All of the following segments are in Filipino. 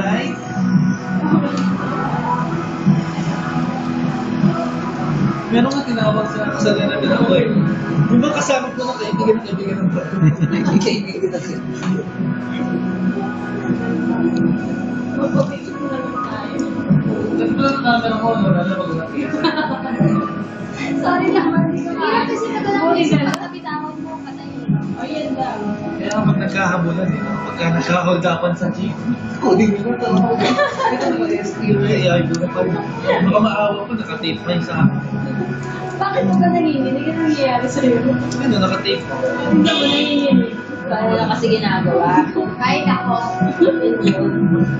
right? Meron nga tinawag sa kasalanan na ako eh. Yung mga kasama ko na kaibigan ng bato. Kaibigan na siya. Magpapicture mo naman tayo. Ganito lang ang camera ko, wala na mag-uwi. Sorry naman. Hirap kasi nagalaw sa bitawan mo, patayin. O yan daw. Kaya pag nagkahabulan, pagka nagkaholdapan sa jeep, kunin mo ito. Ito na SQ na i-idol na pa rin. Baka maawa ko, nakatape na yung sa akin. Bakit mo ba nanginginig? Ano nangyayari sa'yo? Ano, nakatape ko. Hindi mo nanginginig. Paano lang kasi ginagawa? Ay, nako.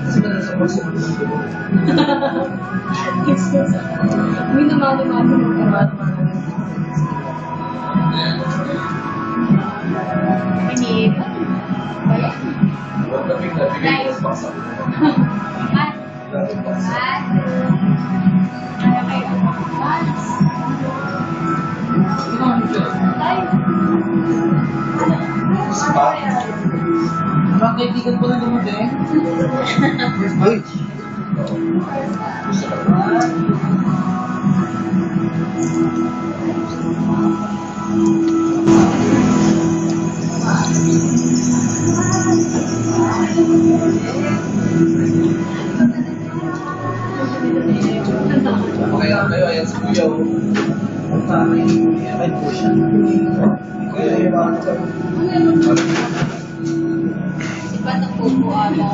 Kasi meron sa puso. May namali-mali ng karat. Inip. Baya. Live. At. At. Ano kayo? Once. Live. Mga kaibigan ko na dumating. Uy! Kaya kayo, ayan si Kuya. Ay po siya. Kuya, yung mga Iba ng pupo ata.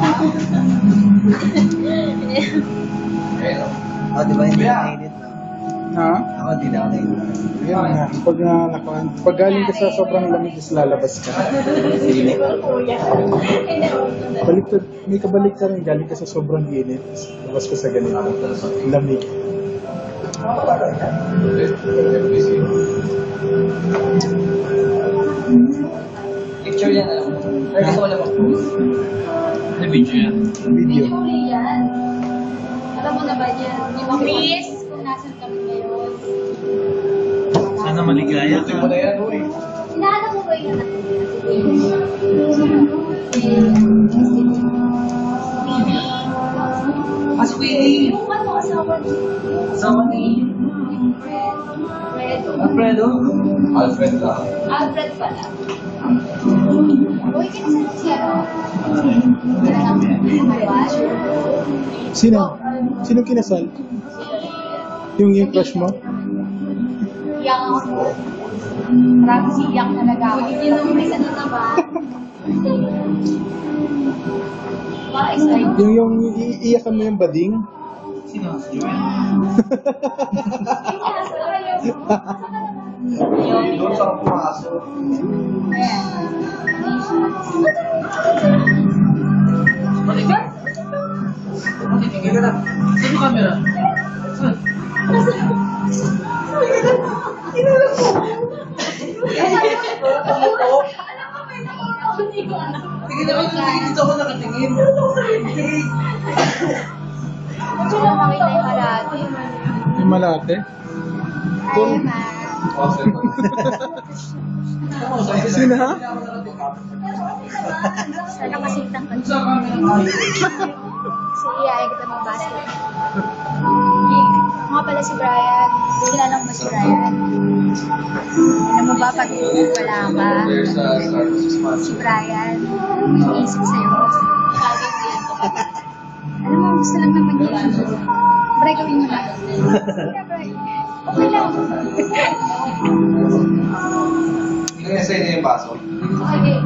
Ah, di ba hindi na nainit na? Ha? Ako, di na ako nainit. Yan nga. Pag galing ka sa sobrang lamig, is lalabas ka. Baliktad, may kabalik ka rin. Galing ka sa sobrang init. Labas ka sa ganito. Lamig. Picture yan, alam mo. Pero gusto ko lang ako. Ano video yan? Video. Hindi yan. Alam mo na ba yan? Di ba, Chris? Kung nasan kami ngayon. Sana maligaya ka. Mo na yan, uy. Hinahanap mo ba yun? Pasok eh. Yung ano, asawa ni... Asawa ni Alfredo. Alfred lang. Alfred pala. Uy, kinasal siya. Sino? Sino kinasal? Yung crush mo? Iyak ako. Marami si iyak talaga ako. Hindi nung may ano naman. Para excited. Yung iiyakan mo yung bading? Sino? Si Joel? Doon sa pumasok. Tingin ka na. Saan yung camera? Saan? Tingin na ako, dito ako nakatingin. Gusto mo makita yung malati. Yung malate? Ay, ma. Sino ha? Sana kasintang ka. Sa camera. Sige, ayaw kita mag-basket. Nga pala si Brian. Kilala mo ba si Brian? Alam mo ba, pag wala ka, si Brian, iniisip sa'yo. Alam mo, gusto lang naman yun. Bray, gawin mo na. Sige, Bray. Okay lang. Yung essay na yung baso. Okay.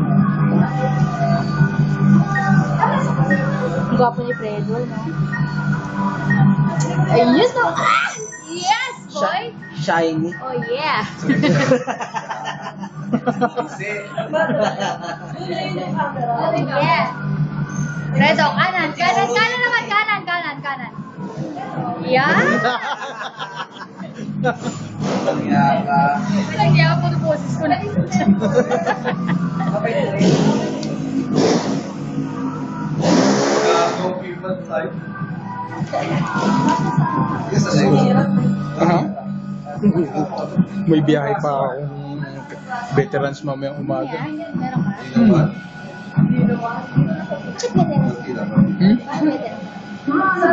Ang gwapo ni Fredo, no? Ayun, no? Ah! Yes, boy! Shiny. Oh, yeah! Yeah! Fredo, kanan, kanan, kanan naman, kanan, kanan, kanan. Yeah! Walang kaya po ng boses ko na. No people type. Aha. May biyahe pa akong veterans mamayang umaga. Yeah, meron ka. Check na din.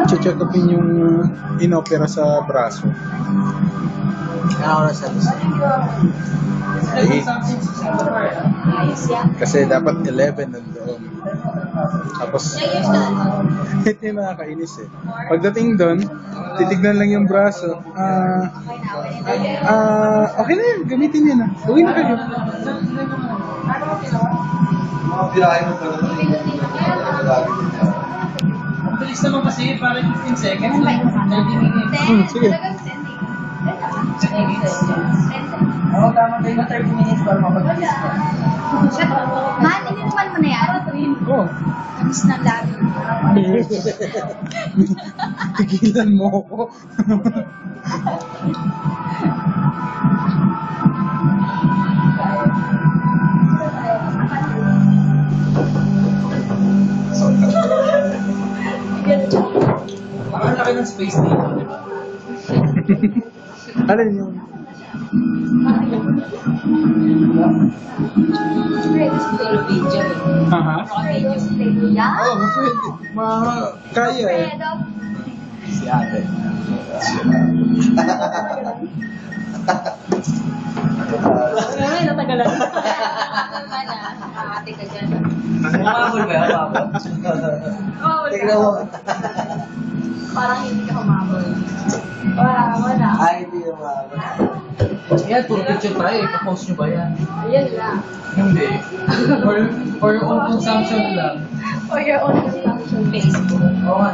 Check upin yung inopera sa braso. Ano oras na gusto? Ayos yan. Kasi dapat 11 nandoon. Tapos, Ilang years ka na? ito yung nakakainis eh. Pagdating doon, titignan lang yung braso. Okay na yun, gamitin niya na. Uwi na kayo. Tirahin mo pa naman. Ang bilis naman kasi, parang 15 seconds. 90 minutes. Sige. Oo, tama kayo na 30 minutes para mapag-alis ka. Man, ininuman mo na yan. Oh. Amis na labi. Tigilan mo ako. Parang laki ng space dito, di ba? Alin yun? Puro video. Aha. Yan. Oo, pwede. Kaya eh. Si ate. Ay, natagalan. Ate ka dyan. Umabol ba yan? Umabol? Tignan mo. Parang hindi ka humabol. Wala. Ay, hindi umabol. Yan, puro picture tayo. Ipapost nyo ba yan? Ayun lang. Hindi. For your own consumption lang. For your own consumption. Facebook. Oo nga.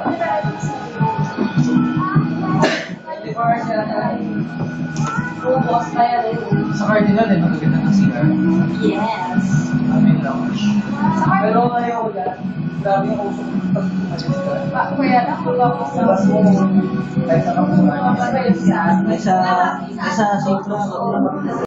24 hours na tayo. Ubos kaya rin. Sa Cardinal, eh, magaganda ng CR. Yes. Amin lounge. Pero ngayon yan, grabe yung uso ng pag-alis ka. Kaya lang, kapapos na. Labas mo, kahit sa kapunan. May sa safe room.